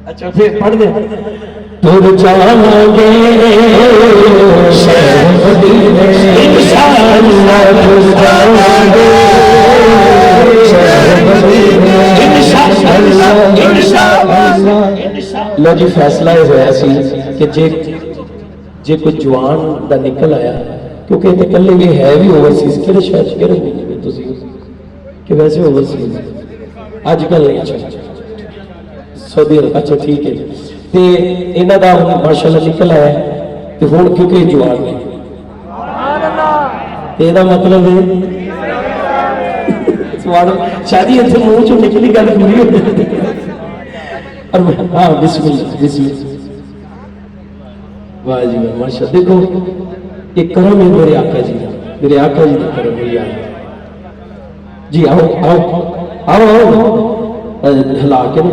अच्छा फिर पढ़ दे तुर जाओगे इंशाअल्लाह तुर जाओगे लो जी फैसला ये होया सी कि जे कोई जवान दा निकल आया क्योंकि कल्ले ये है भी ओवरसीज किहड़े शहर किहड़े तुसीं कि वैसे ओवरसीज अजकल नहीं सऊदी अरब अच्छा ठीक है तो इन्हों का माशाअल्लाह निकल आया तो हूँ क्योंकि जवान ने यदा मतलब शादी इतने मूँह चो निकली गल पूरी हो हाँ बिस्मिल्लाह बिस्मिल्लाह वाह जी वाह माशा देखो ये करम है मेरे आका जी का करम है यार जी आओ आओ आओ आओ हिला के